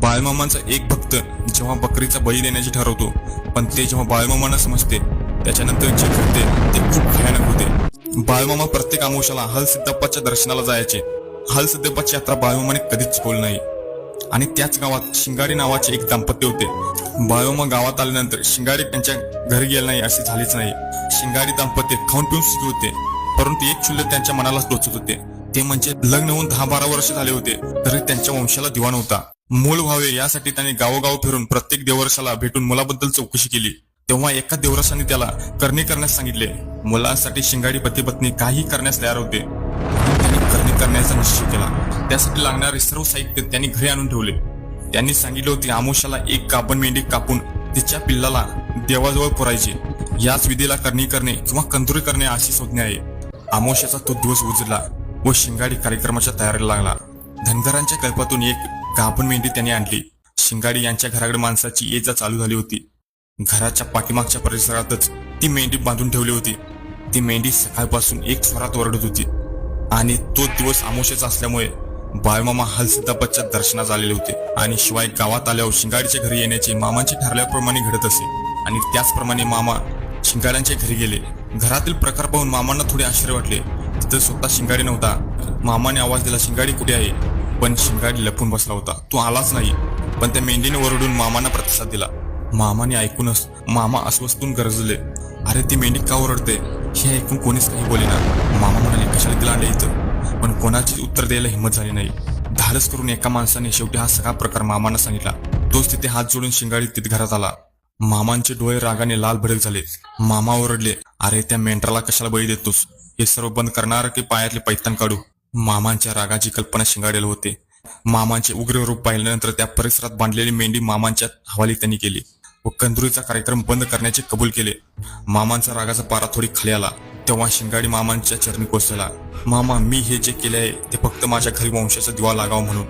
बाळमामांचा एक भक्त जेव्हा बकरीचा बळी देण्याचे ठरवतो, पण ते जेव्हा बाळमामांना समजते त्याच्यानंतर जे घडते ते खूप भयानक होते। बाळमामा प्रत्येक अमावस्याला हलसिद्धप्पाच्या दर्शनाला जायचे। हलसिद्धप्पाची यात्रा बाळमामाने कधीच चुकवली नाही। आणि त्याच गावात शिंगाडी नावाचे एक दाम्पत्य होते। बाळमामा गावात आल्यानंतर शिंगाडी त्यांच्या घरी गेले नाही असे झालेच नाही। शिंगाडी दाम्पत्य खाऊन पिऊन सुखी होते, परंतु एक क्षुल्लक त्यांच्या मनालाच टोचत होते, ते म्हणजे लग्न होऊन 10-12 वर्ष झाले होते तरी त्यांच्या वंशाला दिवा नव्हता। मूल व्हावे यासाठी त्यांनी गावोगाव फिरून प्रत्येक देवरसाला भेटून मुलाबद्दल चौकशी केली। तेव्हा एका देवरसाने त्याला करणी करण्यास सांगितले। मुलांसाठी शिंगाडी पती पत्नी काही करण्यास तयार होते। त्यांनी करणी करण्याचा निश्चय केला। त्यासाठी लागणारे सर्व साहित्य त्यांनी घरी आणून ठेवले। त्यांनी सांगितले होते अमावस्याला एक गाभण मेंढी कापून तिच्या पिल्लाला देवाजवळ पुरायची। याच विधीला करणी करणे किंवा कंदुरी करणे अशी संज्ञा आहे। अमावस्याचा तो दिवस उजळला व शिंगाडी कार्यक्रमाच्या तयारीला लागला। धनगरांच्या कल्पातून एक गाभण मेंढी त्यांनी आणली। शिंगाडी यांच्या घराकडे माणसाची ये जा चालू झाली होती। घराच्या पाठीमागच्या परिसरातच ती मेंढी बांधून ठेवली होती। ती मेंढी सकाळपासून एक स्वरात ओरडत होती आणि तो दिवस अमावस्याचा असल्यामुळे बाळमामा हलसिद्धप्पाच्या दर्शनास आलेले होते। आणि शिवाय गावात आल्यावर शिंगाडीच्या घरी येण्याचे मामांचे ठरल्याप्रमाणे घडत असे। आणि त्याचप्रमाणे मामा शिंगाड्यांच्या घरी गेले। घरातील प्रकार पाहून मामांना थोडे आश्चर्य वाटले। तिथे स्वतः शिंगाडी नव्हता। मामाने आवाज दिला, शिंगाडी कुठे आहे? पण शिंगाडी लपून बसला होता, तो आलाच नाही। पण त्या मेंढीने ओरडून मामांना प्रतिसाद दिला। मामाने ऐकूनच मामा अस्वस्थून गरजले, अरे ती मेंढी का ओरडते? हे ऐकून कोणीच काही बोलेना। मामा म्हणाले, कशाला तिला आणले इथं? पण कोणाची उत्तर द्यायला हिंमत झाली नाही। धाडस करून एका माणसाने शेवटी हा सगळा प्रकार मामांना सांगितला। तोच तिथे हात जोडून शिंगाडी तिथे घरात आला। मामांचे डोळे रागाने लाल भडक झाले। मामा ओरडले, अरे त्या मेंढराला कशाला बळी देतोस? हे सर्व बंद करणार की पायातले पैतान काढू? मामांच्या रागाची कल्पना शिंगाडेला होते। मामांचे उग्र रूप पाहिल्यानंतर त्या परिसरात बांधलेली मेंढी मामांच्या हवाली त्यांनी केली व कंदुरीचा कार्यक्रम बंद करण्याचे कबूल केले। मामांचा रागाचा पारा थोडी खाली आला तेव्हा शिंगाडी मामांच्या चरणी कोसळला। मामा, मी हे जे केले आहे ते फक्त माझ्या घरी वंशाचा दिवा लागावा म्हणून,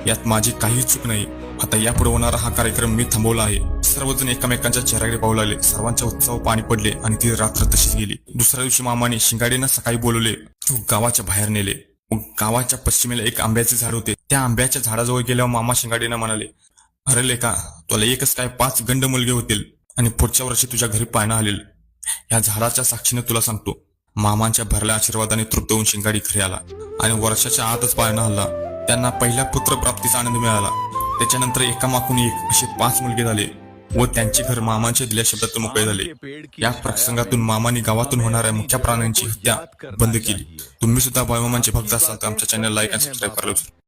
यात माझी काही चूक नाही। आता यापुढे होणारा हा कार्यक्रम मी थांबवला आहे। सर्वजण एकमेकांच्या चेहऱ्याकडे पाहू लागले। सर्वांच्या उत्साह पाणी पडले आणि ती रात्र तशीच गेली। दुसऱ्या दिवशी मामाने शिंगाडींना सकाळी बोलवले, गावाच्या बाहेर नेले। गावाच्या पश्चिमेला एक आंब्याचे झाड होते। त्या आंब्याच्या झाडाजवळ गेल्यावर मामा शिंगाडींना म्हणाले, अरे लेका, तुला एकच काय 5 गंड मुलगे होतील आणि पुढच्या वर्षी तुझ्या घरी पाळणा आलेल। या झाडाच्या साक्षीने तुला सांगतो। मामांच्या भरल्या आशीर्वादाने तृप्त होऊन शिंगाडी घरी आला आणि वर्षाच्या आतच पाळणा हल्ला। त्यांना पहिल्या पुत्रप्राप्तीचा आनंद मिळाला। त्याच्यानंतर एकामागून एक असे 5 मुलगे झाले व त्यांचे घर मामांच्या दिल्या शब्दातून मोकळे झाले। या प्रसंगातून मामाने गावातून होणाऱ्या मुख्य प्राण्यांची हत्या बंद केली। तुम्ही सुद्धा बाळमामांचे भक्त असाल तर आमच्या चॅनल लाईक आणि सबस्क्राईब करा।